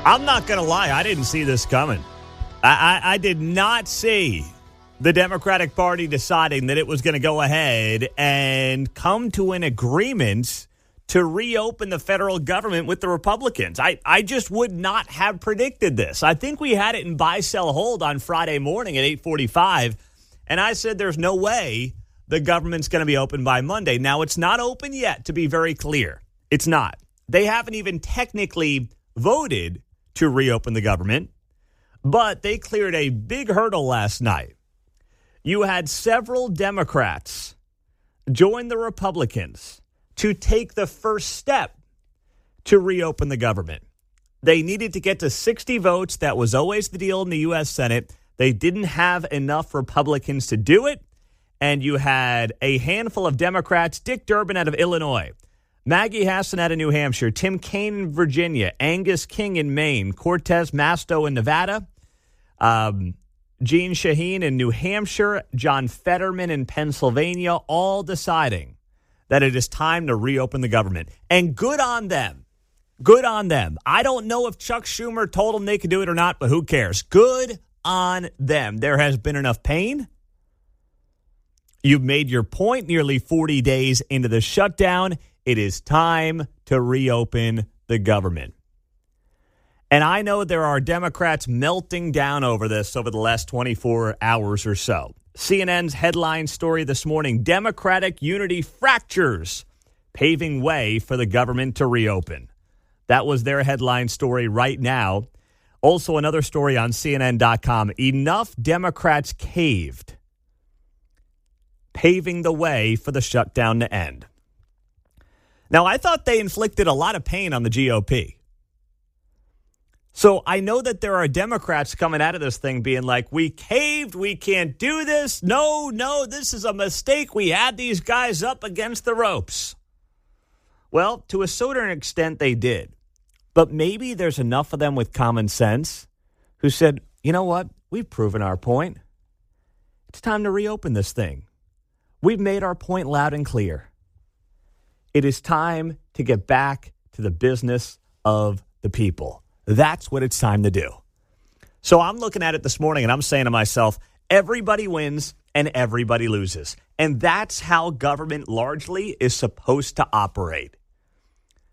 I'm not going to lie. I didn't see this coming. I did not see the Democratic Party deciding that it was going to go ahead and come to an agreement to reopen the federal government with the Republicans. I just would not have predicted this. I think we had it in buy, sell, hold on Friday morning at 8:45, and I said there's no way the government's going to be open by Monday. Now, it's not open yet, to be very clear. It's not. They haven't even technically voted to reopen the government, but they cleared a big hurdle last night. You had several Democrats join the Republicans to take the first step to reopen the government. They needed to get to 60 votes. That was always the deal in the U.S. Senate. They didn't have enough Republicans to do it. And you had a handful of Democrats, Dick Durbin out of Illinois, Maggie Hassan out of New Hampshire, Tim Kaine in Virginia, Angus King in Maine, Cortez Masto in Nevada, Jeanne Shaheen in New Hampshire, John Fetterman in Pennsylvania, all deciding that it is time to reopen the government. And good on them. Good on them. I don't know if Chuck Schumer told them they could do it or not, but who cares? Good on them. There has been enough pain. You've made your point nearly 40 days into the shutdown. It is time to reopen the government. And I know there are Democrats melting down over this over the last 24 hours or so. CNN's headline story this morning, Democratic unity fractures, paving way for the government to reopen. That was their headline story right now. Also another story on CNN.com, enough Democrats caved, paving the way for the shutdown to end. Now, I thought they inflicted a lot of pain on the GOP. So I know that there are Democrats coming out of this thing being like, we caved, we can't do this. No, this is a mistake. We had these guys up against the ropes. Well, to a certain extent, they did. But maybe there's enough of them with common sense who said, you know what? We've proven our point. It's time to reopen this thing. We've made our point loud and clear. It is time to get back to the business of the people. That's what it's time to do. So I'm looking at it this morning and I'm saying to myself, everybody wins and everybody loses. And that's how government largely is supposed to operate.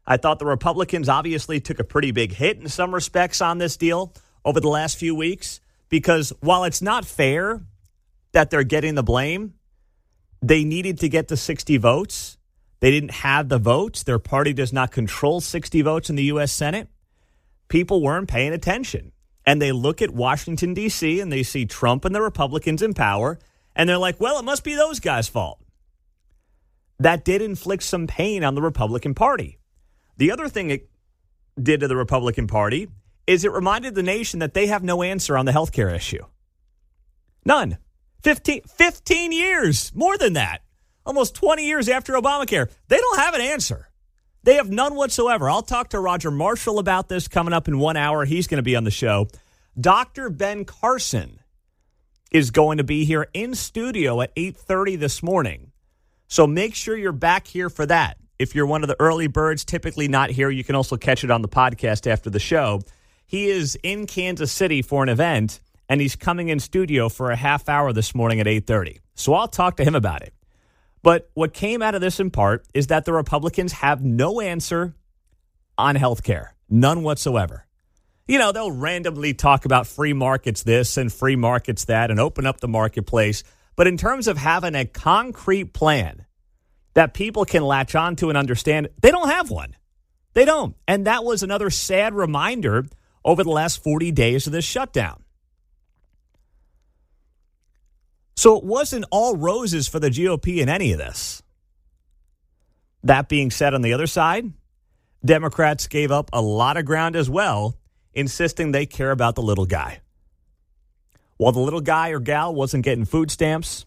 I thought the Republicans obviously took a pretty big hit in some respects on this deal over the last few weeks, because while it's not fair that they're getting the blame, they needed to get to 60 votes. They didn't have the votes. Their party does not control 60 votes in the U.S. Senate. People weren't paying attention. And they look at Washington, D.C., and they see Trump and the Republicans in power, and they're like, well, it must be those guys' fault. That did inflict some pain on the Republican Party. The other thing it did to the Republican Party is it reminded the nation that they have no answer on the health care issue. None. 15 years, more than that. Almost 20 years after Obamacare. They don't have an answer. They have none whatsoever. I'll talk to Roger Marshall about this coming up in 1 hour. He's going to be on the show. Dr. Ben Carson is going to be here in studio at 8:30 this morning. So make sure you're back here for that. If you're one of the early birds, typically not here, you can also catch it on the podcast after the show. He is in Kansas City for an event, and he's coming in studio for a half hour this morning at 8:30. So I'll talk to him about it. But what came out of this in part is that the Republicans have no answer on health care. None whatsoever. You know, they'll randomly talk about free markets this and free markets that and open up the marketplace. But in terms of having a concrete plan that people can latch onto and understand, they don't have one. They don't. And that was another sad reminder over the last 40 days of this shutdown. So it wasn't all roses for the GOP in any of this. That being said, on the other side, Democrats gave up a lot of ground as well, insisting they care about the little guy. While the little guy or gal wasn't getting food stamps,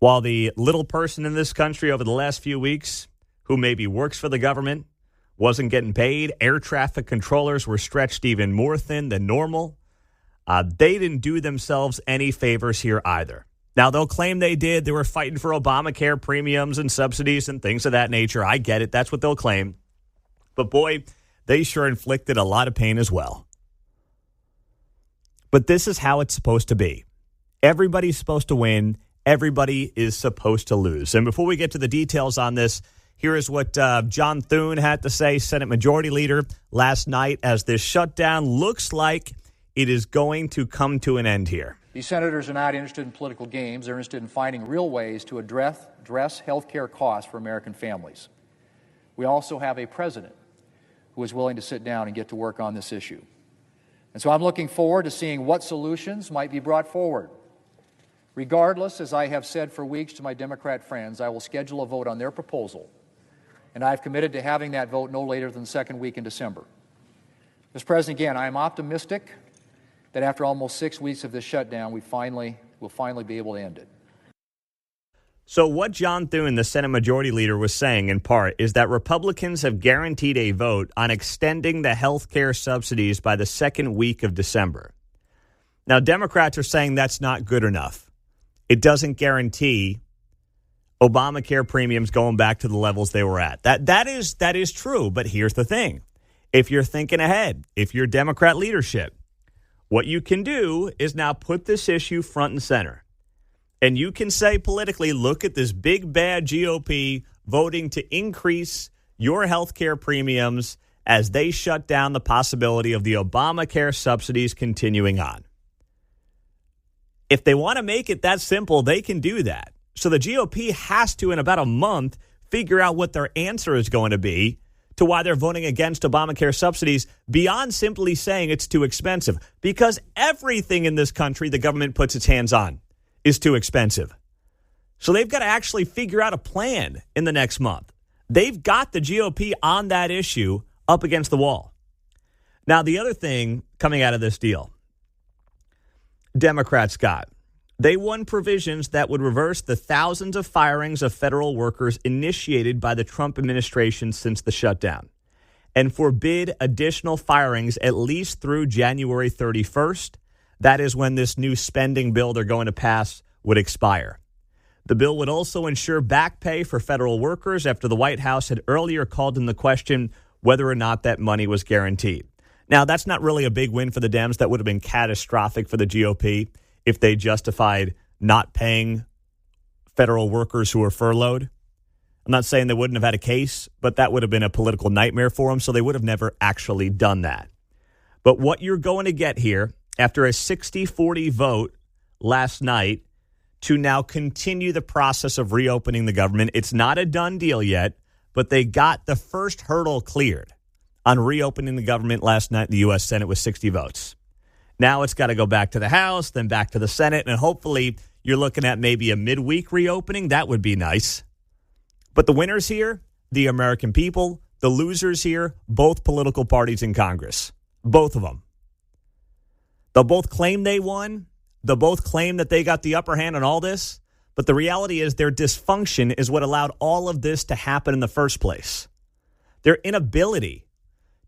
while the little person in this country over the last few weeks who maybe works for the government wasn't getting paid, air traffic controllers were stretched even more thin than normal. They didn't do themselves any favors here either. Now, they'll claim they did. They were fighting for Obamacare premiums and subsidies and things of that nature. I get it. That's what they'll claim. But boy, they sure inflicted a lot of pain as well. But this is how it's supposed to be. Everybody's supposed to win. Everybody is supposed to lose. And before we get to the details on this, here is what John Thune had to say, Senate Majority Leader, last night as this shutdown looks like it is going to come to an end here. These senators are not interested in political games. They're interested in finding real ways to address health care costs for American families. We also have a president who is willing to sit down and get to work on this issue. And so I'm looking forward to seeing what solutions might be brought forward. Regardless, as I have said for weeks to my Democrat friends, I will schedule a vote on their proposal, and I've committed to having that vote no later than the second week in December. Mr. President, again, I am optimistic that after almost 6 weeks of this shutdown, we'll finally be able to end it. So what John Thune, the Senate Majority Leader, was saying in part is that Republicans have guaranteed a vote on extending the health care subsidies by the second week of December. Now, Democrats are saying that's not good enough. It doesn't guarantee Obamacare premiums going back to the levels they were at. That is true, but here's the thing. If you're thinking ahead, if you're Democrat leadership, what you can do is now put this issue front and center. And you can say politically, look at this big, bad GOP voting to increase your health care premiums as they shut down the possibility of the Obamacare subsidies continuing on. If they want to make it that simple, they can do that. So the GOP has to, in about a month, figure out what their answer is going to be to why they're voting against Obamacare subsidies beyond simply saying it's too expensive. Because everything in this country the government puts its hands on is too expensive. So they've got to actually figure out a plan in the next month. They've got the GOP on that issue up against the wall. Now, the other thing coming out of this deal, Democrats got. They won provisions that would reverse the thousands of firings of federal workers initiated by the Trump administration since the shutdown and forbid additional firings at least through January 31st. That is when this new spending bill they're going to pass would expire. The bill would also ensure back pay for federal workers after the White House had earlier called into question whether or not that money was guaranteed. Now, that's not really a big win for the Dems. That would have been catastrophic for the GOP if they justified not paying federal workers who are furloughed. I'm not saying they wouldn't have had a case, but that would have been a political nightmare for them, so they would have never actually done that. But what you're going to get here, after a 60-40 vote last night to now continue the process of reopening the government, it's not a done deal yet, but they got the first hurdle cleared on reopening the government last night in the U.S. Senate with 60 votes. Now it's got to go back to the House, then back to the Senate, and hopefully you're looking at maybe a midweek reopening. That would be nice. But the winners here, the American people. The losers here, both political parties in Congress. Both of them. They'll both claim they won. They'll both claim that they got the upper hand on all this. But the reality is their dysfunction is what allowed all of this to happen in the first place. Their inability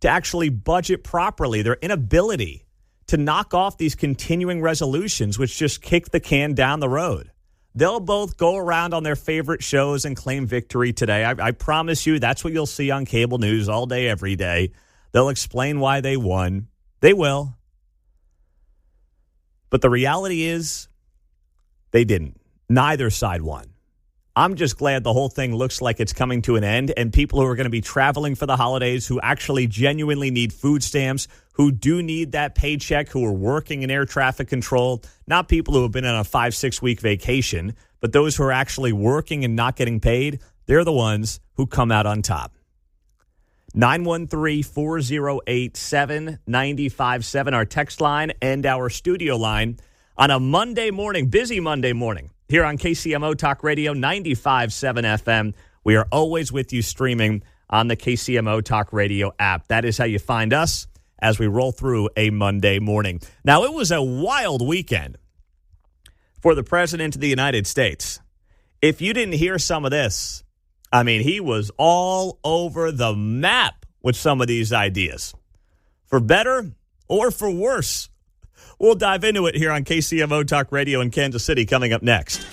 to actually budget properly, their inability to knock off these continuing resolutions, which just kick the can down the road. They'll both go around on their favorite shows and claim victory today. I promise you that's what you'll see on cable news all day, every day. They'll explain why they won. They will. But the reality is they didn't. Neither side won. I'm just glad the whole thing looks like it's coming to an end, and people who are going to be traveling for the holidays, who actually genuinely need food stamps, who do need that paycheck, who are working in air traffic control, not people who have been on a 5-6 week vacation, but those who are actually working and not getting paid, they're the ones who come out on top. 913-408-7957, our text line and our studio line on a Monday morning, busy Monday morning. Here on KCMO Talk Radio 95.7 FM. We are always with you streaming on the KCMO Talk Radio app. That is how you find us as we roll through a Monday morning. Now, it was a wild weekend for the President of the United States. If you didn't hear some of this, I mean, he was all over the map with some of these ideas. For better or for worse. We'll dive into it here on KCMO Talk Radio in Kansas City coming up next.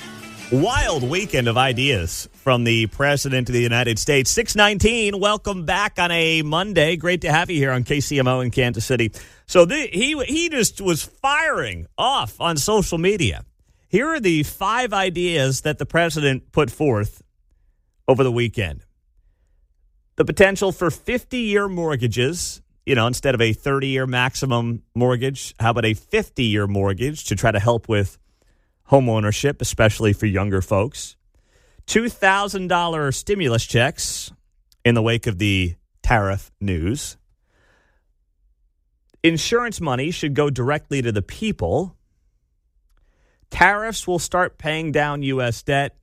Wild weekend of ideas from the President of the United States. 619, welcome back on a Monday. Great to have you here on KCMO in Kansas City. So he just was firing off on social media. Here are the 5 ideas that the President put forth over the weekend. The potential for 50-year mortgages, instead of a 30-year maximum mortgage, how about a 50-year mortgage to try to help with home ownership, especially for younger folks. $2,000 stimulus checks in the wake of the tariff news. Insurance money should go directly to the people. Tariffs will start paying down U.S. debt,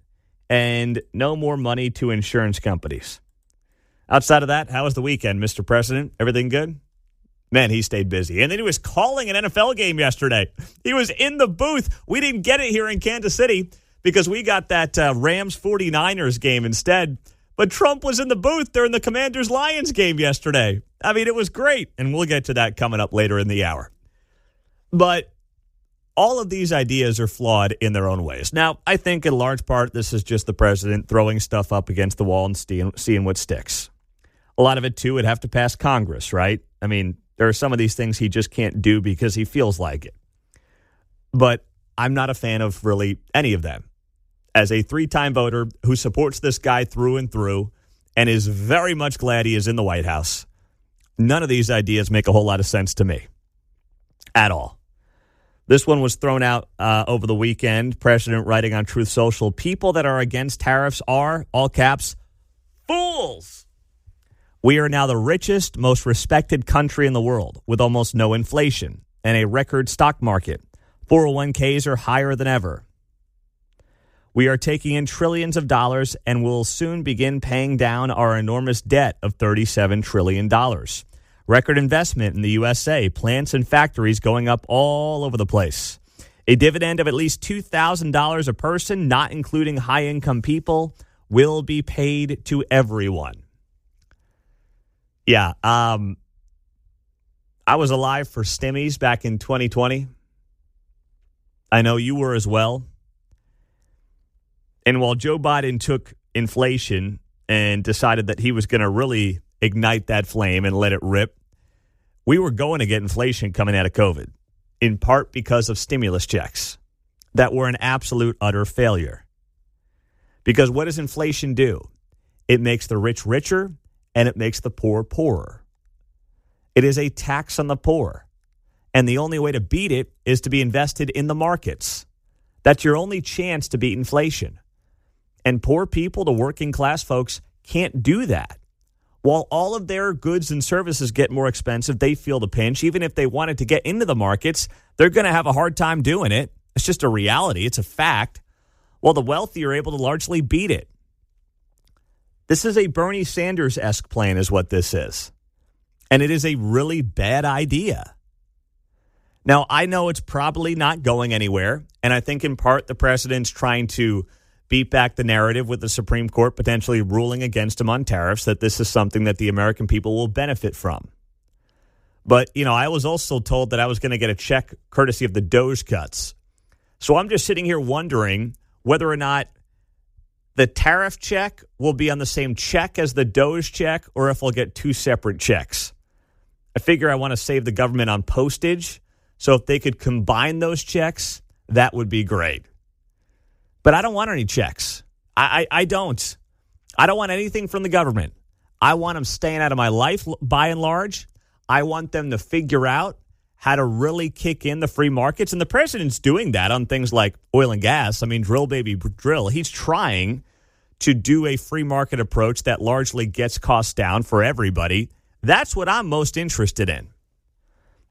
and no more money to insurance companies. Outside of that, how was the weekend, Mr. President? Everything good? Man, he stayed busy. And then he was calling an NFL game yesterday. He was in the booth. We didn't get it here in Kansas City because we got that Rams 49ers game instead. But Trump was in the booth during the Commanders-Lions game yesterday. I mean, it was great. And we'll get to that coming up later in the hour. But all of these ideas are flawed in their own ways. Now, I think in large part, this is just the president throwing stuff up against the wall and seeing what sticks. A lot of it, too, would have to pass Congress, right? I mean, there are some of these things he just can't do because he feels like it. But I'm not a fan of really any of them. As a 3-time voter who supports this guy through and through and is very much glad he is in the White House, none of these ideas make a whole lot of sense to me at all. This one was thrown out over the weekend. President writing on Truth Social, people that are against tariffs are, all caps, fools. We are now the richest, most respected country in the world with almost no inflation and a record stock market. 401ks are higher than ever. We are taking in trillions of dollars and will soon begin paying down our enormous debt of $37 trillion. Record investment in the USA, plants and factories going up all over the place. A dividend of at least $2,000 a person, not including high-income people, will be paid to everyone. Yeah, I was alive for Stimmies back in 2020. I know you were as well. And while Joe Biden took inflation and decided that he was going to really ignite that flame and let it rip, we were going to get inflation coming out of COVID, in part because of stimulus checks that were an absolute, utter failure. Because what does inflation do? It makes the rich richer, and it makes the poor poorer. It is a tax on the poor. And the only way to beat it is to be invested in the markets. That's your only chance to beat inflation. And poor people, the working class folks, can't do that. While all of their goods and services get more expensive, they feel the pinch. Even if they wanted to get into the markets, they're going to have a hard time doing it. It's just a reality. It's a fact. While the wealthy are able to largely beat it. This is a Bernie Sanders-esque plan is what this is. And it is a really bad idea. Now, I know it's probably not going anywhere. And I think in part the president's trying to beat back the narrative with the Supreme Court potentially ruling against him on tariffs, that this is something that the American people will benefit from. But, I was also told that I was going to get a check courtesy of the Doge cuts. So I'm just sitting here wondering whether or not the tariff check will be on the same check as the Doge check, or if I'll get 2 separate checks. I figure I want to save the government on postage, so if they could combine those checks, that would be great. But I don't want any checks. I don't. I don't want anything from the government. I want them staying out of my life, by and large. I want them to figure out how to really kick in the free markets. And the president's doing that on things like oil and gas. I mean, drill, baby, drill. He's trying to do a free market approach that largely gets costs down for everybody. That's what I'm most interested in.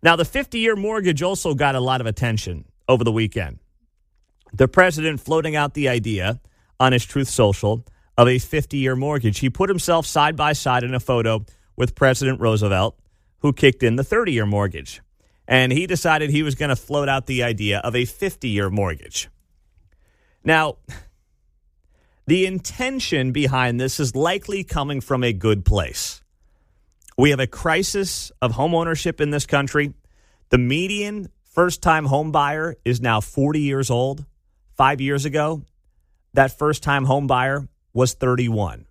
Now, the 50-year mortgage also got a lot of attention over the weekend. The president floating out the idea on his Truth Social of a 50-year mortgage. He put himself side by side in a photo with President Roosevelt, who kicked in the 30-year mortgage. And he decided he was going to float out the idea of a 50-year mortgage. Now, the intention behind this is likely coming from a good place. We have a crisis of home ownership in this country. The median first-time home buyer is now 40 years old. 5 years ago, that first-time home buyer was 31.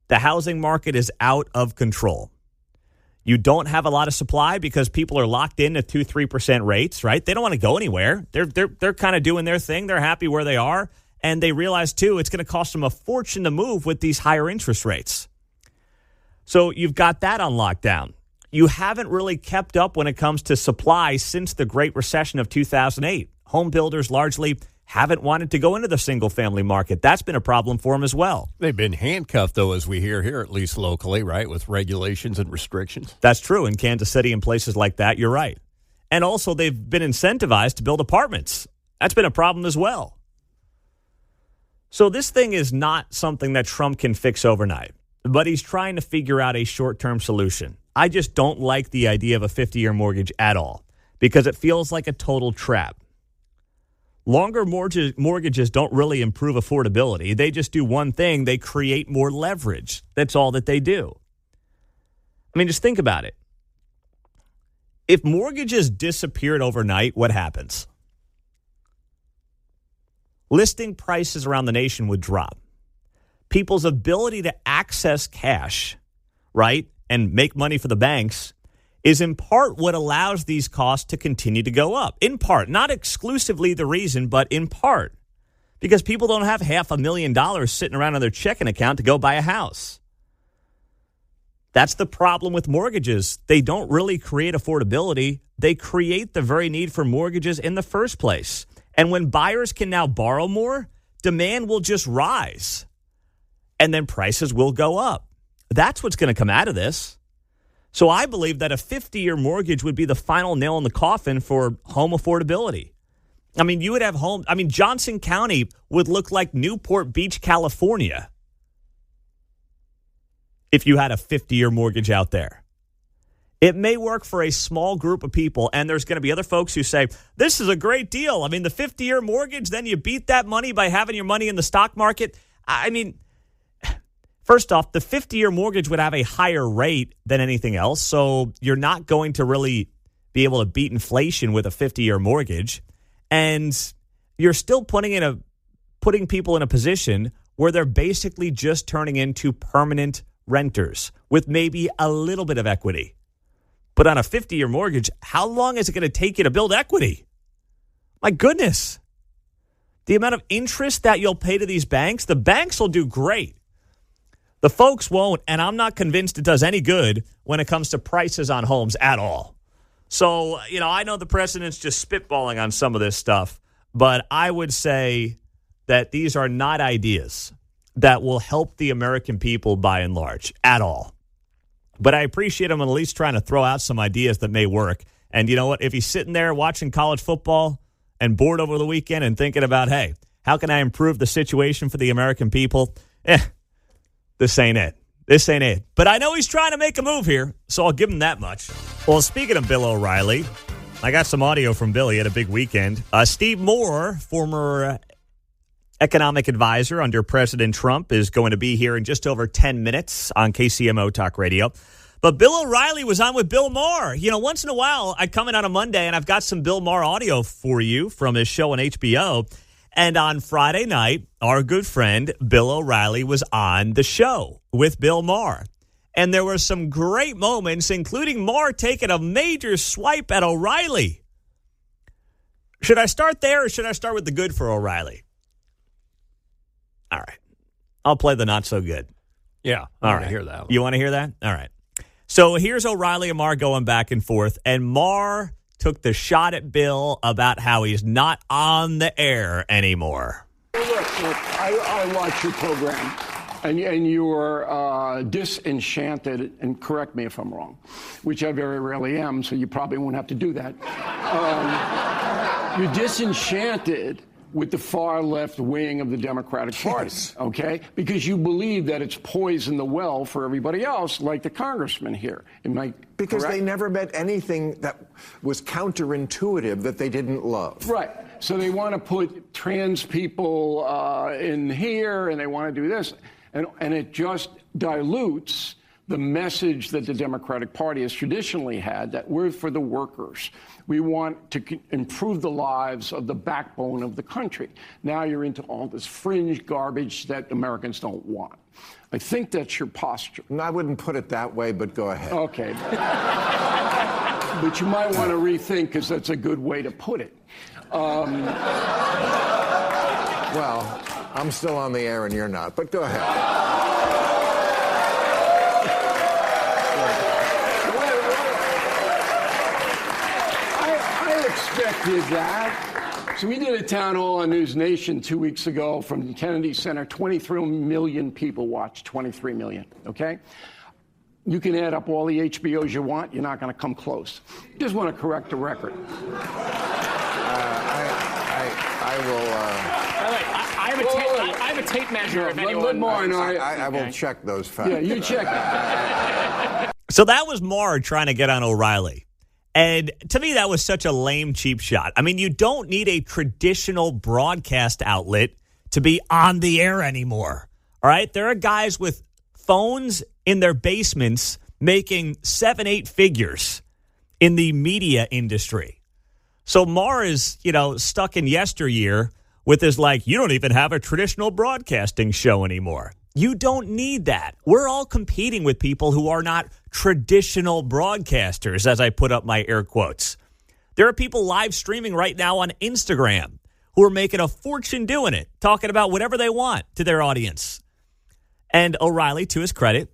The housing market is out of control. You don't have a lot of supply because people are locked in at 2-3% rates, right? They don't want to go anywhere. They're kind of doing their thing. They're happy where they are. And they realize, too, it's going to cost them a fortune to move with these higher interest rates. So you've got that on lockdown. You haven't really kept up when it comes to supply since the Great Recession of 2008. Home builders largely haven't wanted to go into the single-family market. That's been a problem for them as well. They've been handcuffed, though, as we hear here, at least locally, right, with regulations and restrictions. That's true. In Kansas City and places like that, you're right. And also, they've been incentivized to build apartments. That's been a problem as well. So this thing is not something that Trump can fix overnight, but he's trying to figure out a short-term solution. I just don't like the idea of a 50-year mortgage at all because it feels like a total trap. Longer mortgages don't really improve affordability. They just do one thing. They create more leverage. That's all that they do. I mean, just think about it. If mortgages disappeared overnight, what happens? Listing prices around the nation would drop. People's ability to access cash, right, and make money for the banks is in part what allows these costs to continue to go up. In part, not exclusively the reason, but in part. Because people don't have $500,000 sitting around on their checking account to go buy a house. That's the problem with mortgages. They don't really create affordability. They create the very need for mortgages in the first place. And when buyers can now borrow more, demand will just rise. And then prices will go up. That's what's going to come out of this. So I believe that a 50-year mortgage would be the final nail in the coffin for home affordability. I mean, you would have Johnson County would look like Newport Beach, California, if you had a 50-year mortgage out there. It may work for a small group of people, and there's going to be other folks who say, this is a great deal. I mean, the 50-year mortgage, then you beat that money by having your money in the stock market. I mean, first off, the 50-year mortgage would have a higher rate than anything else, so you're not going to really be able to beat inflation with a 50-year mortgage, and you're still putting people in a position where they're basically just turning into permanent renters with maybe a little bit of equity. But on a 50-year mortgage, how long is it going to take you to build equity? My goodness. The amount of interest that you'll pay to these banks, the banks will do great. The folks won't, and I'm not convinced it does any good when it comes to prices on homes at all. So, I know the president's just spitballing on some of this stuff, but I would say that these are not ideas that will help the American people by and large at all. But I appreciate him at least trying to throw out some ideas that may work. And you know what? If he's sitting there watching college football and bored over the weekend and thinking about, hey, how can I improve the situation for the American people? This ain't it. This ain't it. But I know he's trying to make a move here, so I'll give him that much. Well, speaking of Bill O'Reilly, I got some audio from Bill. He had a big weekend. Steve Moore, former economic advisor under President Trump, is going to be here in just over 10 minutes on KCMO Talk Radio. But Bill O'Reilly was on with Bill Maher. Once in a while, I come in on a Monday, and I've got some Bill Maher audio for you from his show on HBO. And on Friday night, our good friend Bill O'Reilly was on the show with Bill Maher. And there were some great moments, including Maher taking a major swipe at O'Reilly. Should I start there, or should I start with the good for O'Reilly? All right. I'll play the not so good. Yeah. I want to hear that one. You want to hear that? All right. So here's O'Reilly and Maher going back and forth. And Maher took the shot at Bill about how he's not on the air anymore. Look, I watch your program, and you were disenchanted, and correct me if I'm wrong, which I very rarely am, so you probably won't have to do that. You're disenchanted with the far left wing of the Democratic Party, okay? Because you believe that it's poisoned the well for everybody else, like the congressman here. Because they never met anything that was counterintuitive that they didn't love. Right. So they want to put trans people in here, and they want to do this. And it just dilutes the message that the Democratic Party has traditionally had, that we're for the workers. We want to improve the lives of the backbone of the country. Now you're into all this fringe garbage that Americans don't want. I think that's your posture. No, I wouldn't put it that way, but go ahead. Okay. But you might want to rethink, because that's a good way to put it. Well, I'm still on the air and you're not, but go ahead. I expected that. So we did a town hall on News Nation 2 weeks ago from Kennedy Center. 23 million people watched, 23 million, okay? You can add up all the HBOs you want. You're not going to come close. Just want to correct the record. I will. I have a tape measure. If anyone, I will check those facts. Yeah, you check it. So that was Maher trying to get on O'Reilly. And to me, that was such a lame, cheap shot. I mean, you don't need a traditional broadcast outlet to be on the air anymore. All right? There are guys with phones in their basements making 7-8 figures in the media industry. So Maher is, stuck in yesteryear with his you don't even have a traditional broadcasting show anymore. You don't need that. We're all competing with people who are not traditional broadcasters, as I put up my air quotes. There are people live streaming right now on Instagram who are making a fortune doing it, talking about whatever they want to their audience. And O'Reilly, to his credit,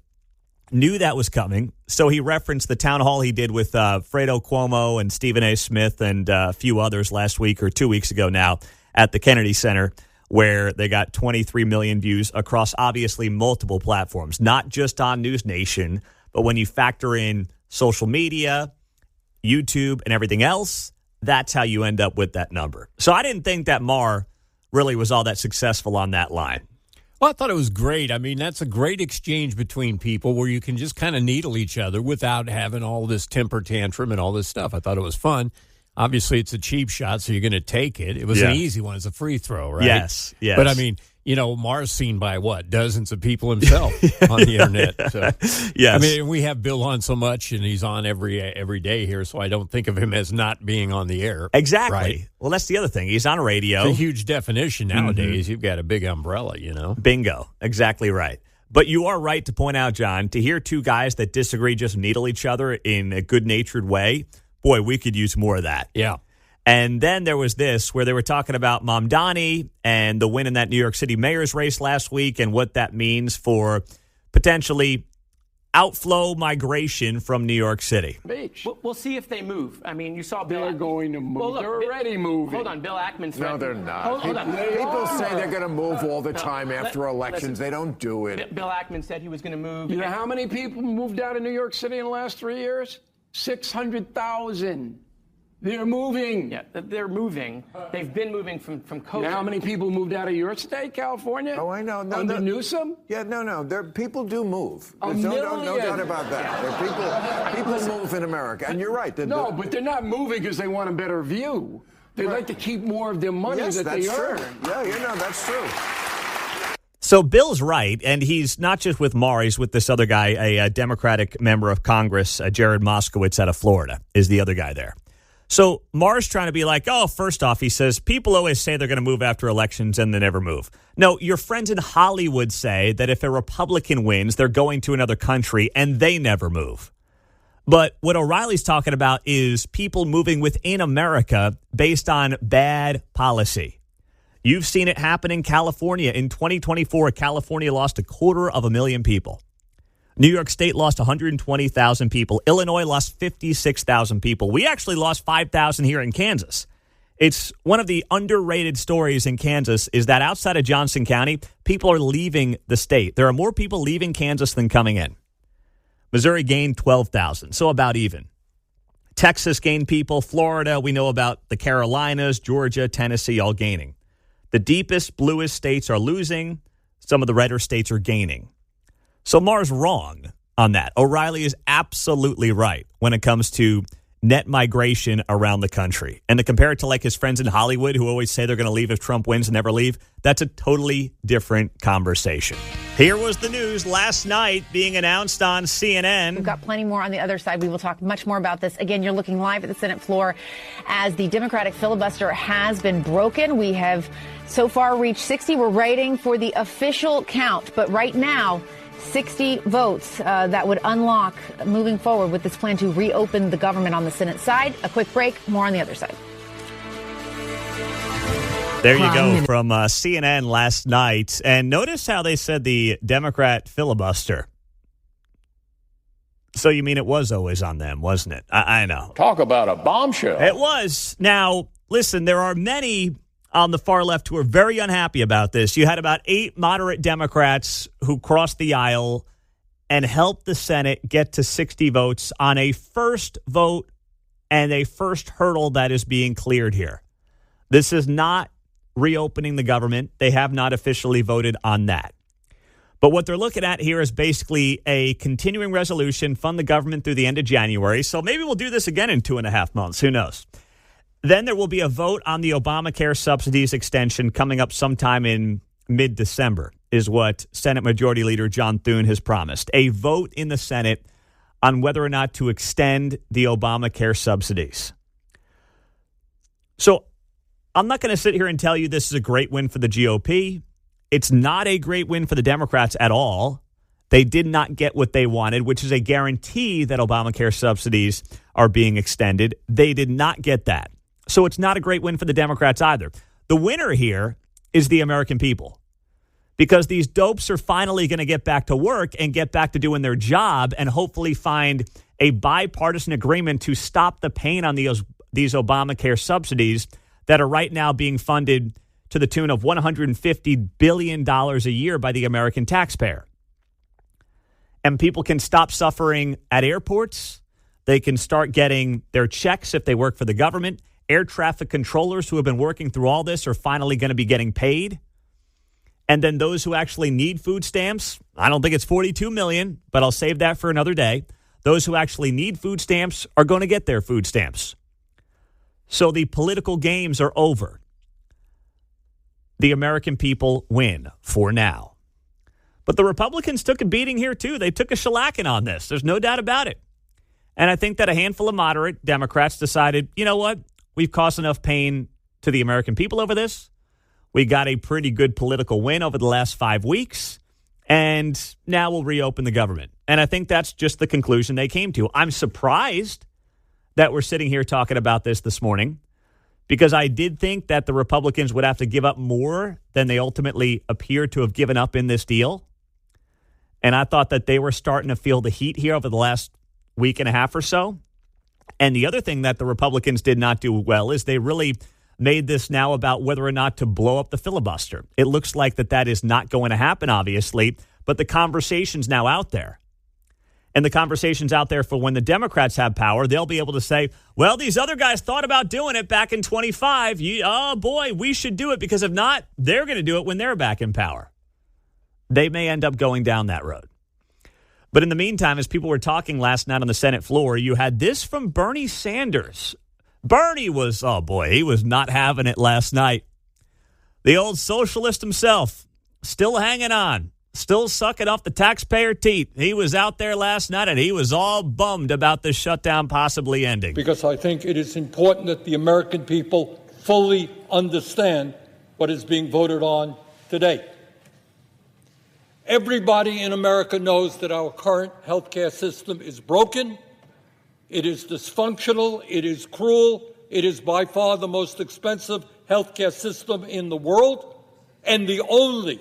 knew that was coming, so he referenced the town hall he did with Fredo Cuomo and Stephen A. Smith and a few others last week or 2 weeks ago now at the Kennedy Center, where they got 23 million views across obviously multiple platforms, not just on News Nation, but when you factor in social media, YouTube, and everything else, that's how you end up with that number. So I didn't think that Maher really was all that successful on that line. Well, I thought it was great. I mean, that's a great exchange between people where you can just kind of needle each other without having all this temper tantrum and all this stuff. I thought it was fun. Obviously, it's a cheap shot, so you're going to take it. It was an easy one. It's a free throw, right? Yes. But, I mean, Maher's seen by, dozens of people himself on the Internet. So, yes. I mean, we have Bill on so much, and he's on every day here, so I don't think of him as not being on the air. Exactly. Right? Well, that's the other thing. He's on radio. It's a huge definition nowadays. You've got a big umbrella, Bingo. Exactly right. But you are right to point out, John, to hear two guys that disagree just needle each other in a good-natured way, boy, we could use more of that. Yeah. And then there was this where they were talking about Mamdani and the win in that New York City mayor's race last week and what that means for potentially outflow migration from New York City. Beach. We'll see if they move. I mean, you saw Bill. They're going to move. Well, look, they're already moving. Hold on, Bill Ackman. No, they're not. Hold on. People say they're going to move all the time after elections. Listen, they don't do it. Bill Ackman said he was going to move. You know how many people moved out of New York City in the last 3 years? 600,000. They're moving. Yeah, they're moving. They've been moving from COVID. You know how many people moved out of your state, California? Oh, I know. No, Under Newsom? Yeah, no. People do move. A No million. doubt about that. People move in America, and you're right. No, but they're not moving because they want a better view. They like to keep more of their money that they earn. Yeah, that's true. So Bill's right, and he's not just with Maher, he's with this other guy, a Democratic member of Congress, Jared Moskowitz out of Florida, is the other guy there. So Maher's trying to be like, first off, he says, people always say they're going to move after elections and they never move. No, your friends in Hollywood say that if a Republican wins, they're going to another country and they never move. But what O'Reilly's talking about is people moving within America based on bad policy. You've seen it happen in California. In 2024, California lost 250,000 people. New York State lost 120,000 people. Illinois lost 56,000 people. We actually lost 5,000 here in Kansas. It's one of the underrated stories in Kansas is that outside of Johnson County, people are leaving the state. There are more people leaving Kansas than coming in. Missouri gained 12,000, so about even. Texas gained people. Florida, we know about the Carolinas, Georgia, Tennessee, all gaining. The deepest, bluest states are losing. Some of the redder states are gaining. So Maher's wrong on that. O'Reilly is absolutely right when it comes to net migration around the country. And to compare it to like his friends in Hollywood who always say they're going to leave if Trump wins and never leave, that's a totally different conversation. Here was the news last night being announced on CNN. We've got plenty more on the other side. We will talk much more about this. Again, you're looking live at the Senate floor as the Democratic filibuster has been broken. We have so far reached 60. We're waiting for the official count. But right now, 60 votes that would unlock moving forward with this plan to reopen the government on the Senate side. A quick break. More on the other side. There you go from CNN last night. And notice how they said the Democrat filibuster. So you mean it was always on them, wasn't it? I know. Talk about a bombshell. It was. Now, listen, there are many on the far left who are very unhappy about this. You had about 8 moderate Democrats who crossed the aisle and helped the Senate get to 60 votes on a first vote and a first hurdle that is being cleared here. This is not reopening the government. They have not officially voted on that. But what they're looking at here is basically a continuing resolution, fund the government through the end of January. So maybe we'll do this again in 2.5 months. Who knows? Then there will be a vote on the Obamacare subsidies extension coming up sometime in mid-December, is what Senate Majority Leader John Thune has promised. A vote in the Senate on whether or not to extend the Obamacare subsidies. So I'm not going to sit here and tell you this is a great win for the GOP. It's not a great win for the Democrats at all. They did not get what they wanted, which is a guarantee that Obamacare subsidies are being extended. They did not get that. So it's not a great win for the Democrats either. The winner here is the American people, because these dopes are finally going to get back to work and get back to doing their job and hopefully find a bipartisan agreement to stop the pain on these Obamacare subsidies that are right now being funded to the tune of $150 billion a year by the American taxpayer. And people can stop suffering at airports. They can start getting their checks if they work for the government. Air traffic controllers who have been working through all this are finally going to be getting paid. And then those who actually need food stamps, I don't think it's 42 million, but I'll save that for another day. Those who actually need food stamps are going to get their food stamps. So the political games are over. The American people win for now. But the Republicans took a beating here, too. They took a shellacking on this. There's no doubt about it. And I think that a handful of moderate Democrats decided, you know what? We've caused enough pain to the American people over this. We got a pretty good political win over the last 5 weeks. And now we'll reopen the government. And I think that's just the conclusion they came to. I'm surprised that we're sitting here talking about this morning, because I did think that the Republicans would have to give up more than they ultimately appear to have given up in this deal. And I thought that they were starting to feel the heat here over the last week and a half or so. And the other thing that the Republicans did not do well is they really made this now about whether or not to blow up the filibuster. It looks like that is not going to happen, obviously, but the conversation's now out there. And the conversation's out there for when the Democrats have power, they'll be able to say, well, these other guys thought about doing it back in 25. Oh, boy, we should do it, because if not, they're going to do it when they're back in power. They may end up going down that road. But in the meantime, as people were talking last night on the Senate floor, you had this from Bernie Sanders. Bernie was, oh boy, he was not having it last night. The old socialist himself, still hanging on, still sucking off the taxpayer teat. He was out there last night and he was all bummed about this shutdown possibly ending. Because I think it is important that the American people fully understand what is being voted on today. Everybody in America knows that our current health care system is broken. It is dysfunctional. It is cruel. It is by far the most expensive health care system in the world, and the only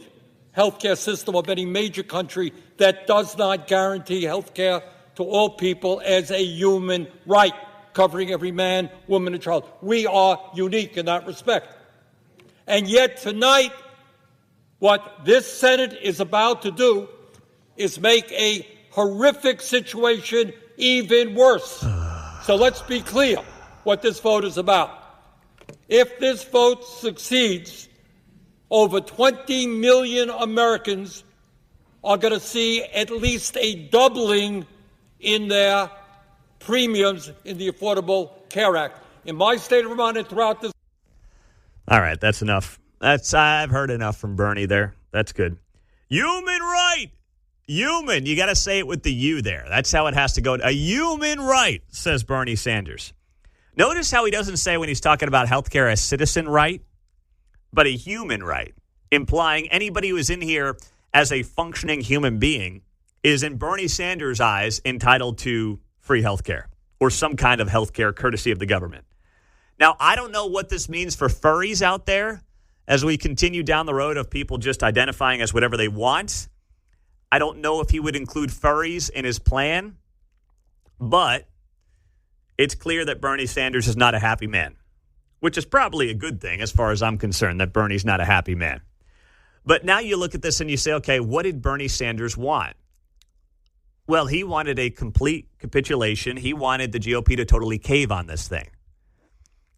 health care system of any major country that does not guarantee health care to all people as a human right, covering every man, woman, and child. We are unique in that respect. And yet tonight, what this Senate is about to do is make a horrific situation even worse. So let's be clear what this vote is about. If this vote succeeds, over 20 million Americans are going to see at least a doubling in their premiums in the Affordable Care Act. In my state of Vermont and throughout this. All right, that's enough. I've heard enough from Bernie there. That's good. Human right. Human. You got to say it with the U there. That's how it has to go. A human right, says Bernie Sanders. Notice how he doesn't say when he's talking about healthcare a citizen right, but a human right, implying anybody who is in here as a functioning human being is, in Bernie Sanders' eyes, entitled to free healthcare or some kind of healthcare courtesy of the government. Now, I don't know what this means for furries out there as we continue down the road of people just identifying as whatever they want. I don't know if he would include furries in his plan, but it's clear that Bernie Sanders is not a happy man, which is probably a good thing as far as I'm concerned, that Bernie's not a happy man. But now you look at this and you say, okay, what did Bernie Sanders want? Well, he wanted a complete capitulation. He wanted the GOP to totally cave on this thing.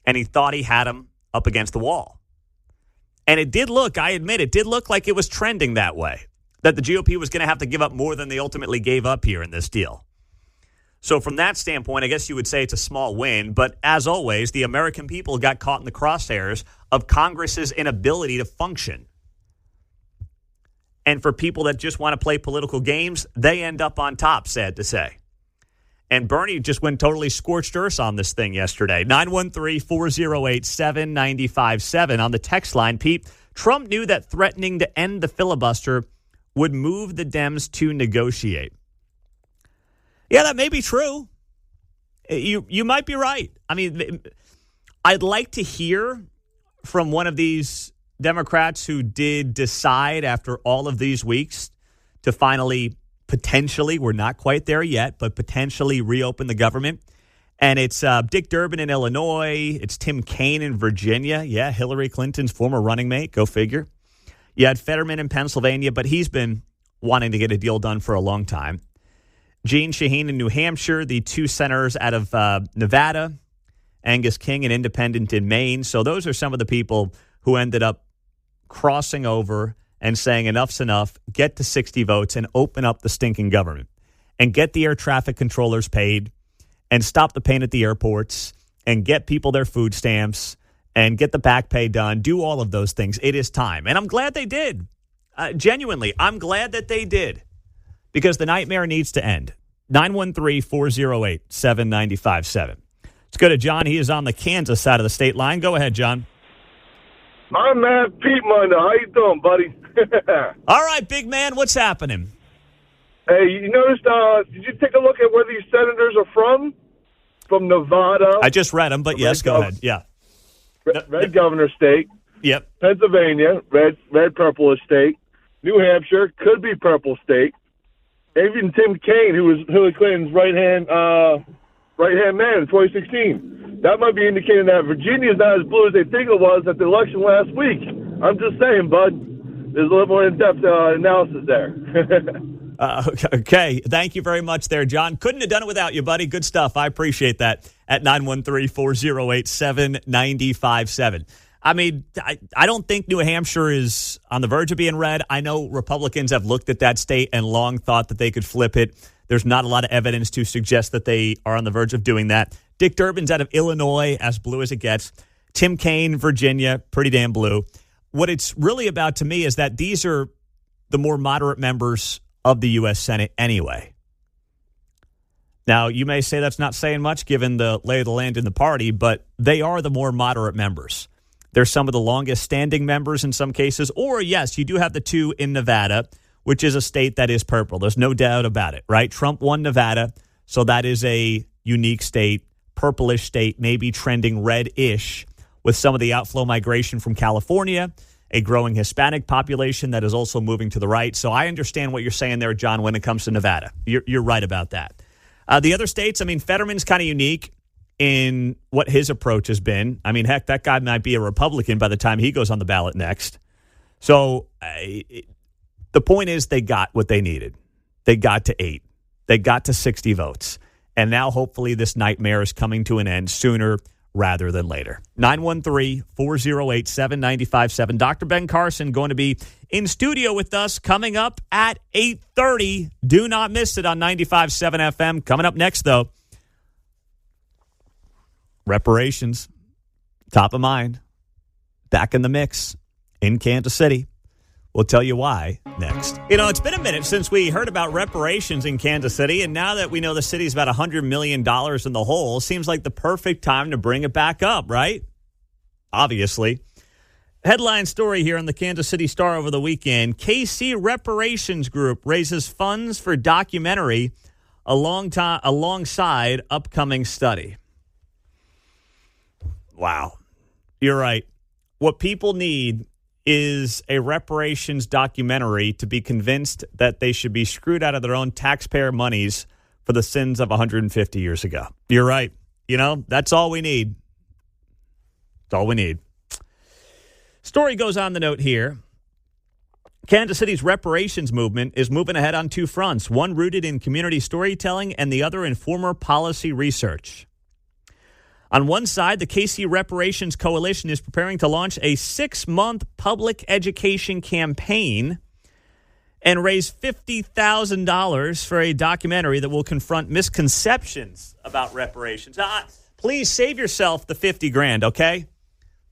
And he thought he had him up against the wall. And it did look, I admit, it did look like it was trending that way, that the GOP was going to have to give up more than they ultimately gave up here in this deal. So from that standpoint, I guess you would say it's a small win. But as always, the American people got caught in the crosshairs of Congress's inability to function. And for people that just want to play political games, they end up on top, sad to say. And Bernie just went totally scorched earth on this thing yesterday. 913-408-7957 on the text line. Pete, Trump knew that threatening to end the filibuster would move the Dems to negotiate. Yeah, that may be true. You might be right. I mean, I'd like to hear from one of these Democrats who did decide after all of these weeks to finally potentially, we're not quite there yet, but potentially reopen the government. And it's Dick Durbin in Illinois. It's Tim Kaine in Virginia. Yeah, Hillary Clinton's former running mate. Go figure. You had Fetterman in Pennsylvania, but he's been wanting to get a deal done for a long time. Gene Shaheen in New Hampshire, the two senators out of Nevada, Angus King, an independent in Maine. So those are some of the people who ended up crossing over and saying enough's enough, get to 60 votes and open up the stinking government and get the air traffic controllers paid and stop the pain at the airports and get people their food stamps and get the back pay done. Do all of those things. It is time. And I'm glad they did. Genuinely, I'm glad that they did because the nightmare needs to end. 913-408-7957. Let's go to John. He is on the Kansas side of the state line. Go ahead, John. My man, Pete Monday. How you doing, buddy? All right, big man. What's happening? Hey, you noticed, did you take a look at where these senators are from? From Nevada. I just read them, but yes, go ahead. Yeah. Red governor state. Yep. Pennsylvania, red purple state. New Hampshire, could be purple state. Even Tim Kaine, who was Hillary Clinton's right-hand man in 2016. That might be indicating that Virginia is not as blue as they think it was at the election last week. I'm just saying, bud. There's a little more in-depth analysis there. Okay. Thank you very much there, John. Couldn't have done it without you, buddy. Good stuff. I appreciate that at 913-408-7957. I mean, I don't think New Hampshire is on the verge of being red. I know Republicans have looked at that state and long thought that they could flip it. There's not a lot of evidence to suggest that they are on the verge of doing that. Dick Durbin's out of Illinois, as blue as it gets. Tim Kaine, Virginia, pretty damn blue. What it's really about to me is that these are the more moderate members of the U.S. Senate anyway. Now, you may say that's not saying much given the lay of the land in the party, but they are the more moderate members. They're some of the longest standing members in some cases. Or, yes, you do have the two in Nevada, which is a state that is purple. There's no doubt about it, right? Trump won Nevada, so that is a unique state, purplish state, maybe trending red-ish with some of the outflow migration from California, a growing Hispanic population that is also moving to the right. So I understand what you're saying there, John, when it comes to Nevada. You're right about that. The other states, I mean, Fetterman's kind of unique in what his approach has been. I mean, heck, that guy might be a Republican by the time he goes on the ballot next. So the point is they got what they needed. They got to 8. They got to 60 votes. And now hopefully this nightmare is coming to an end sooner rather than later. 913-408-7957. Dr. Ben Carson going to be in studio with us coming up at 8:30. Do not miss it on 95.7 FM. Coming up next, though, Reparations, top of mind, back in the mix in Kansas City. We'll tell you why next. You know, it's been a minute since we heard about reparations in Kansas City, and now that we know the city's about $100 million in the hole, seems like the perfect time to bring it back up, right? Obviously. Headline story here on the Kansas City Star over the weekend. KC Reparations Group raises funds for documentary alongside upcoming study. Wow. You're right. What people need is a reparations documentary to be convinced that they should be screwed out of their own taxpayer monies for the sins of 150 years ago. You're right. You know, that's all we need. That's all we need. Story goes on the note here. Kansas City's reparations movement is moving ahead on two fronts, one rooted in community storytelling and the other in former policy research. On one side, the KC Reparations Coalition is preparing to launch a 6-month public education campaign and raise $50,000 for a documentary that will confront misconceptions about reparations. Please save yourself the $50,000, okay?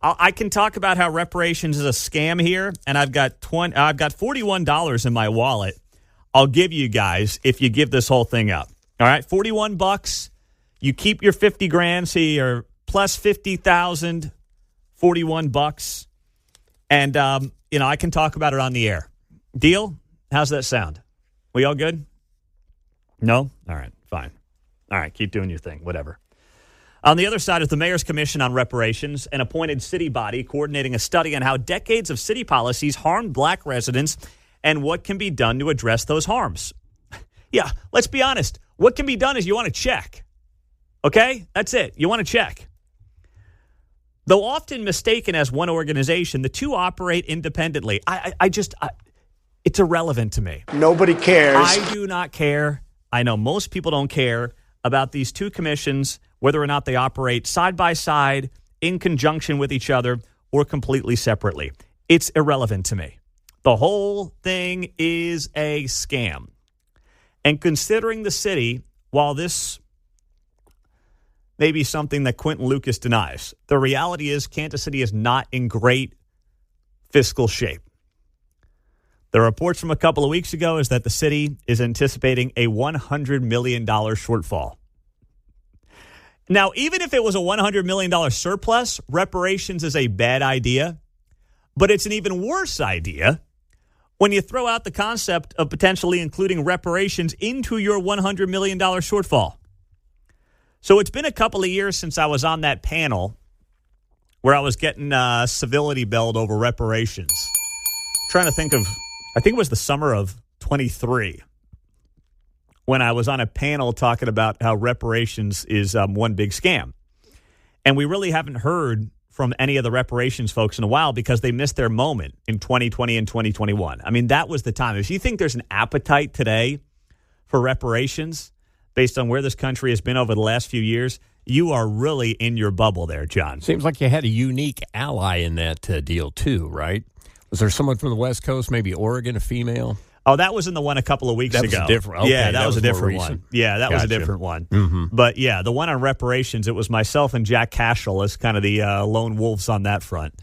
I can talk about how reparations is a scam here, and I've got $41 in my wallet. I'll give you guys if you give this whole thing up. All right, $41. You keep your $50,000, so you're plus $50,000, $41, and I can talk about it on the air. Deal? How's that sound? We all good? No? All right, fine. All right, keep doing your thing, whatever. On the other side is the Mayor's Commission on Reparations, an appointed city body coordinating a study on how decades of city policies harmed black residents and what can be done to address those harms. Yeah, let's be honest. What can be done is you want to check. Okay? That's it. You want to check. Though often mistaken as one organization, the two operate independently. It's irrelevant to me. Nobody cares. I do not care. I know most people don't care about these two commissions, whether or not they operate side by side, in conjunction with each other, or completely separately. It's irrelevant to me. The whole thing is a scam. And considering the city, while this may be something that Quentin Lucas denies, the reality is Kansas City is not in great fiscal shape. The reports from a couple of weeks ago is that the city is anticipating a $100 million shortfall. Now, even if it was a $100 million surplus, reparations is a bad idea, but it's an even worse idea when you throw out the concept of potentially including reparations into your $100 million shortfall. So it's been a couple of years since I was on that panel where I was getting civility belled over reparations. Trying to think of, I think it was the summer of 23 when I was on a panel talking about how reparations is one big scam. And we really haven't heard from any of the reparations folks in a while because they missed their moment in 2020 and 2021. I mean, that was the time. If you think there's an appetite today for reparations based on where this country has been over the last few years, you are really in your bubble there, John. Seems like you had a unique ally in that deal, too, right? Was there someone from the West Coast, maybe Oregon, a female? Oh, that was in the one a couple of weeks ago. That was different. Okay, yeah, that was a different one. Yeah, that was a different one. Mm-hmm. But yeah, the one on reparations, it was myself and Jack Cashel as kind of the lone wolves on that front.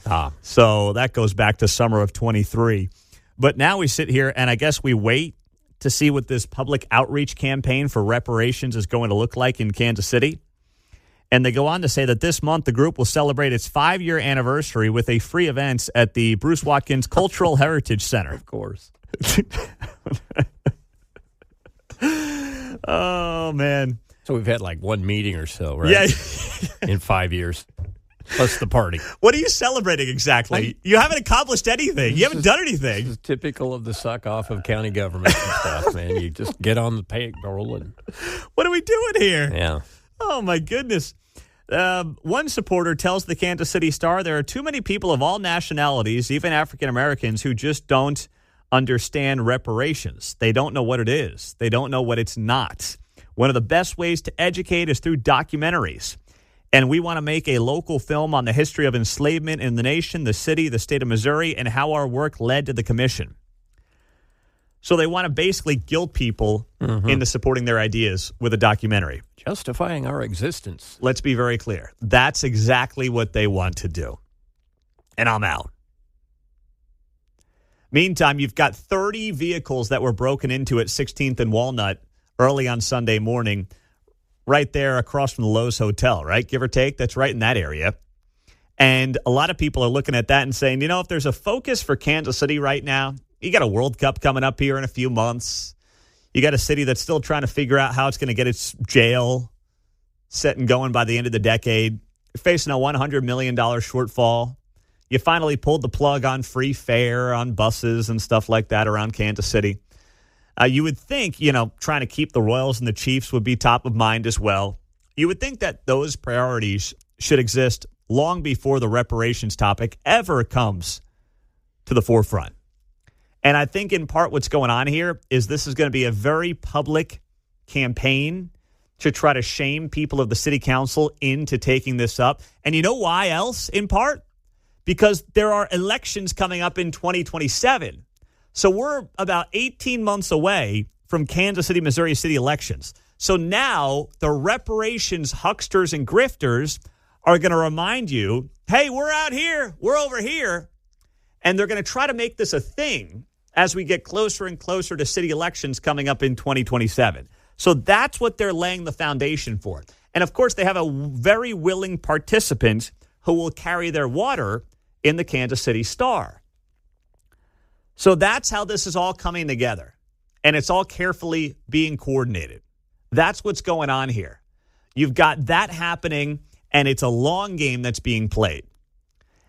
So that goes back to summer of 23. But now we sit here and I guess we wait to see what this public outreach campaign for reparations is going to look like in Kansas City. And they go on to say that this month the group will celebrate its 5-year anniversary with a free event at the Bruce Watkins Cultural Heritage Center. Of course. Oh, man. So we've had like one meeting or so, right? Yeah. In 5 years. Plus the party. What are you celebrating exactly? You haven't accomplished anything. You haven't done anything. This is typical of the suck-off of county government and stuff, man. You just get on the payroll and... What are we doing here? Yeah. Oh, my goodness. One supporter tells the Kansas City Star there are too many people of all nationalities, even African Americans, who just don't understand reparations. They don't know what it is. They don't know what it's not. One of the best ways to educate is through documentaries. And we want to make a local film on the history of enslavement in the nation, the city, the state of Missouri, and how our work led to the commission. So they want to basically guilt people into supporting their ideas with a documentary. Justifying our existence. Let's be very clear. That's exactly what they want to do. And I'm out. Meantime, you've got 30 vehicles that were broken into at 16th and Walnut early on Sunday morning, right there across from the Lowe's Hotel, right? Give or take. That's right in that area. And a lot of people are looking at that and saying, if there's a focus for Kansas City right now, you got a World Cup coming up here in a few months. You got a city that's still trying to figure out how it's going to get its jail set and going by the end of the decade. You're facing a $100 million shortfall. You finally pulled the plug on free fare on buses and stuff like that around Kansas City. You would think, trying to keep the Royals and the Chiefs would be top of mind as well. You would think that those priorities should exist long before the reparations topic ever comes to the forefront. And I think in part what's going on here is this is going to be a very public campaign to try to shame people of the city council into taking this up. And you know why else, in part? Because there are elections coming up in 2027. So we're about 18 months away from Kansas City, Missouri city elections. So now the reparations hucksters and grifters are going to remind you, hey, we're out here, we're over here. And they're going to try to make this a thing as we get closer and closer to city elections coming up in 2027. So that's what they're laying the foundation for. And, of course, they have a very willing participant who will carry their water in the Kansas City Star. So that's how this is all coming together. And it's all carefully being coordinated. That's what's going on here. You've got that happening, and it's a long game that's being played.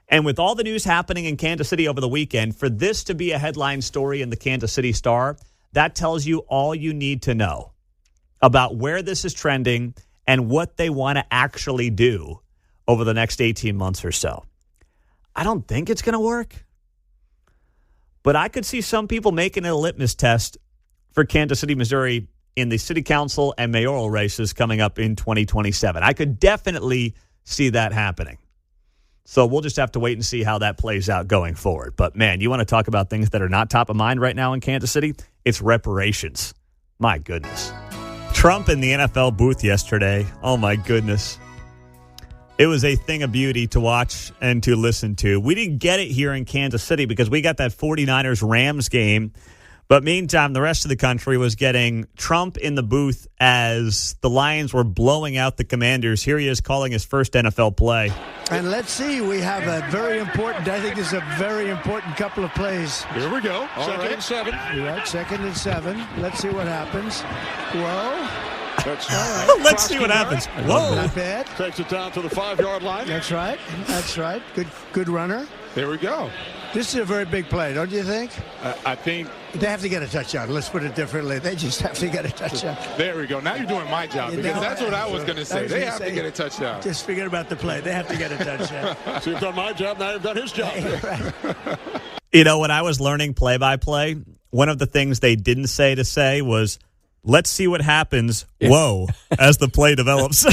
And with all the news happening in Kansas City over the weekend, for this to be a headline story in the Kansas City Star, that tells you all you need to know about where this is trending and what they want to actually do over the next 18 months or so. I don't think it's going to work, but I could see some people making it a litmus test for Kansas City, Missouri in the city council and mayoral races coming up in 2027. I could definitely see that happening. So we'll just have to wait and see how that plays out going forward. But, man, you want to talk about things that are not top of mind right now in Kansas City? It's reparations. My goodness. Trump in the NFL booth yesterday. Oh, my goodness. It was a thing of beauty to watch and to listen to. We didn't get it here in Kansas City because we got that 49ers-Rams game. But meantime, the rest of the country was getting Trump in the booth as the Lions were blowing out the Commanders. Here he is calling his first NFL play. And let's see, we have a very important, I think this is a very important couple of plays. Here we go. Second and 7. You're right, 2nd and 7. Let's see what happens. Whoa. That's all right. Let's see what happens. Whoa. Not bad. Takes it down to the 5-yard line. That's right. That's right. Good runner. There we go. This is a very big play, don't you think? I think they have to get a touchdown. Let's put it differently. They just have to get a touchdown. There we go. Now you're doing my job because that's what I was going to say. They have to get a touchdown. Just forget about the play. They have to get a touchdown. So you've done my job. Now you've done his job. Right. When I was learning play-by-play, one of the things they didn't say was, let's see what happens, whoa, as the play develops.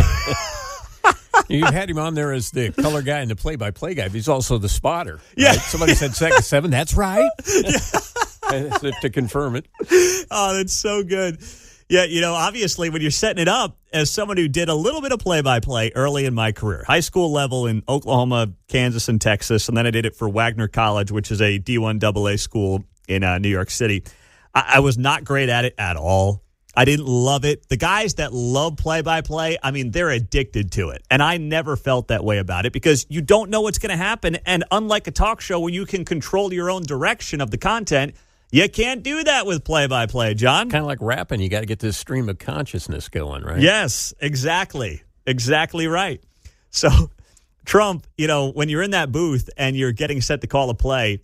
You had him on there as the color guy and the play-by-play guy. But he's also the spotter. Right? Yeah. Somebody said 2nd 7. That's right. As if to confirm it. Oh, that's so good. Yeah, obviously when you're setting it up, as someone who did a little bit of play-by-play early in my career, high school level in Oklahoma, Kansas, and Texas, and then I did it for Wagner College, which is a D1 AA school in New York City. I was not great at it at all. I didn't love it. The guys that love play-by-play, they're addicted to it. And I never felt that way about it because you don't know what's going to happen. And unlike a talk show where you can control your own direction of the content, you can't do that with play-by-play, John. Kind of like rapping. You got to get this stream of consciousness going, right? Yes, exactly. Exactly right. So, Trump, when you're in that booth and you're getting set to call a play,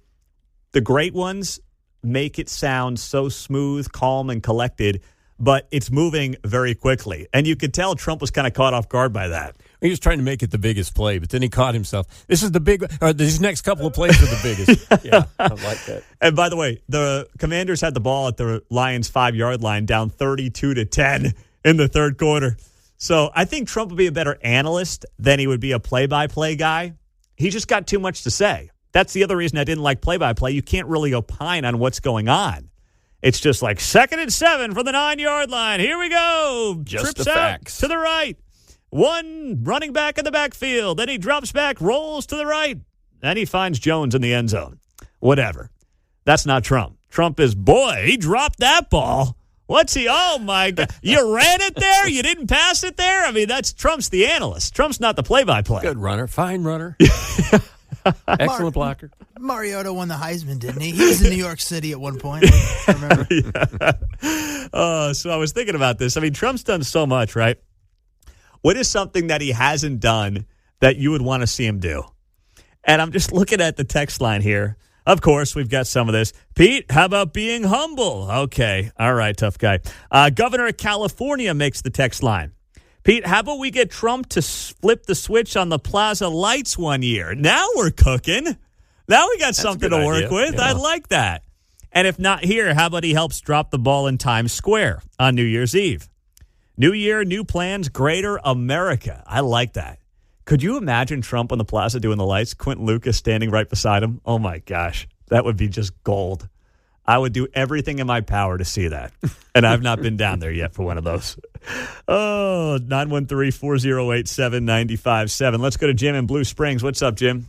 the great ones make it sound so smooth, calm, and collected, but it's moving very quickly. And you could tell Trump was kind of caught off guard by that. He was trying to make it the biggest play, but then he caught himself. This is the big, or these next couple of plays are the biggest. Yeah, I like that. And by the way, the Commanders had the ball at the Lions' 5-yard line down 32-10 in the third quarter. So I think Trump would be a better analyst than he would be a play-by-play guy. He just got too much to say. That's the other reason I didn't like play-by-play. You can't really opine on what's going on. It's just like 2nd and 7 from the 9-yard line. Here we go. Just Trips the out facts. to the right. One running back in the backfield. Then he drops back, rolls to the right. Then he finds Jones in the end zone. Whatever. That's not Trump. Trump is, boy, he dropped that ball. What's he? Oh, my God. You ran it there? You didn't pass it there? I mean, that's Trump's the analyst. Trump's not the play-by-play. Good runner. Fine runner. Excellent blocker. Mariota won the Heisman, didn't he? He was in New York City at one point. I remember. So I was thinking about this. I mean, Trump's done so much, right? What is something that he hasn't done that you would want to see him do? And I'm just looking at the text line here. Of course, we've got some of this. Pete, how about being humble? Okay. All right, tough guy. Governor of California makes the text line. Pete, how about we get Trump to flip the switch on the Plaza lights one year? Now we're cooking. Now we got something to work with. Yeah. I like that. And if not here, how about he helps drop the ball in Times Square on New Year's Eve? New year, new plans, greater America. I like that. Could you imagine Trump on the Plaza doing the lights? Quentin Lucas standing right beside him? Oh, my gosh. That would be just gold. I would do everything in my power to see that. And I've not been down there yet for one of those. Oh, 913-408-7957. Let's go to Jim in Blue Springs. What's up, Jim?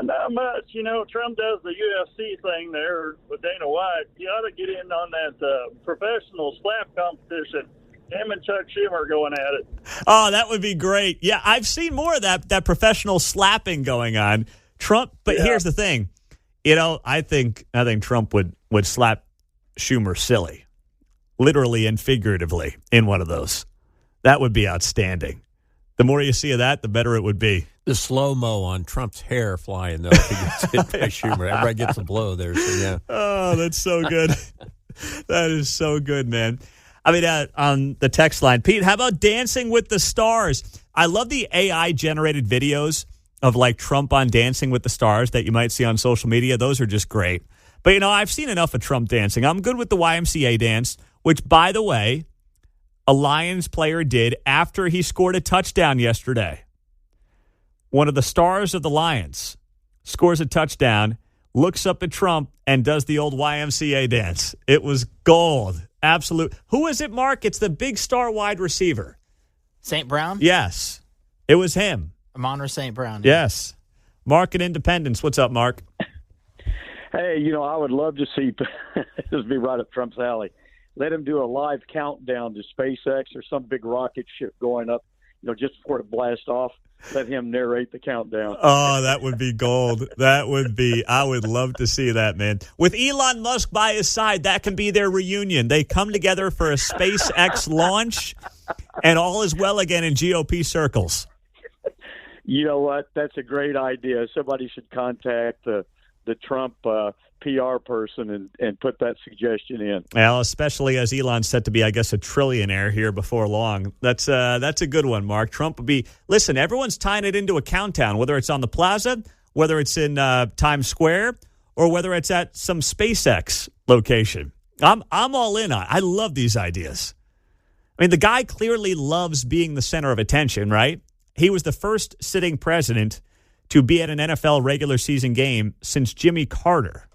Not much. You know, Trump does the UFC thing there with Dana White. You ought to get in on that professional slap competition. Him and Chuck Schumer going at it. Oh, that would be great. Yeah, I've seen more of that professional slapping going on. Trump, but here's the thing. You know, I think Trump would slap Schumer silly, literally and figuratively, in one of those. That would be outstanding. The more you see of that, the better it would be. The slow-mo on Trump's hair flying, though, if he gets hit by Schumer. Everybody gets a blow there, so yeah. Oh, that's so good. That is so good, man. I mean, on the text line, Pete, how about Dancing with the Stars? I love the AI-generated videos of, like, Trump on Dancing with the Stars that you might see on social media. Those are just great. But, you know, I've seen enough of Trump dancing. I'm good with the YMCA dance, which, by the way, a Lions player did after he scored a touchdown yesterday. One of the stars of the Lions scores a touchdown, looks up at Trump, and does the old YMCA dance. It was gold. Absolute. Who is it, Mark? It's the big star wide receiver. St. Brown? Yes. It was him. Amon-Ra St. Brown. Yes. Mark in Independence. What's up, Mark? Hey, you know, I would love to see this would be right up Trump's alley. Let him do a live countdown to SpaceX or some big rocket ship going up, you know, just before it blasts off. Let him narrate the countdown. Oh, that would be gold. That would be, I would love to see that, man. With Elon Musk by his side, that can be their reunion. They come together for a SpaceX launch, and all is well again in GOP circles. You know what? That's a great idea. Somebody should contact the Trump PR person and put that suggestion in. Well, especially as Elon's set to be, I guess, a trillionaire here before long. That's a good one, Mark. Trump would be, listen, everyone's tying it into a countdown, whether it's on the plaza, whether it's in Times Square, or whether it's at some SpaceX location. I'm all in on it. I love these ideas. I mean, the guy clearly loves being the center of attention, right? He was the first sitting president to be at an NFL regular season game since Jimmy Carter.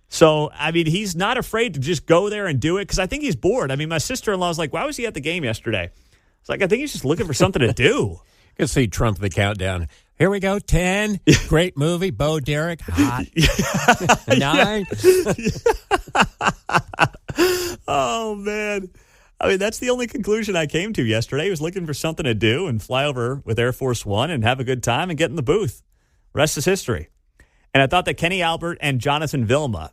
So, I mean, he's not afraid to just go there and do it because I think he's bored. I mean, my sister-in-law's like, why was he at the game yesterday? It's like, I think he's just looking for something to do. You can see Trump the countdown. Here we go, 10. Great movie. Bo Derek, hot. 9. Oh, man. I mean, that's the only conclusion I came to yesterday. He was looking for something to do and fly over with Air Force One and have a good time and get in the booth. Rest is history. And I thought that Kenny Albert and Jonathan Vilma,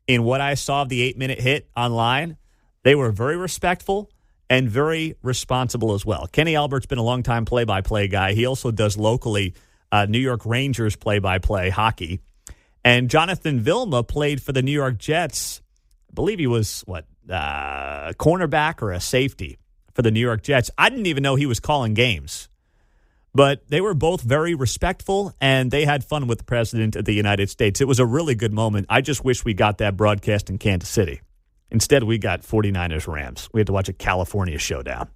in what I saw of the 8-minute hit online, they were very respectful and very responsible as well. Kenny Albert's been a long-time play-by-play guy. He also does locally New York Rangers play-by-play hockey. And Jonathan Vilma played for the New York Jets. I believe he was, cornerback or a safety for the New York Jets. I didn't even know he was calling games. But they were both very respectful, and they had fun with the President of the United States. It was a really good moment. I just wish we got that broadcast in Kansas City. Instead, we got 49ers Rams. We had to watch a California showdown.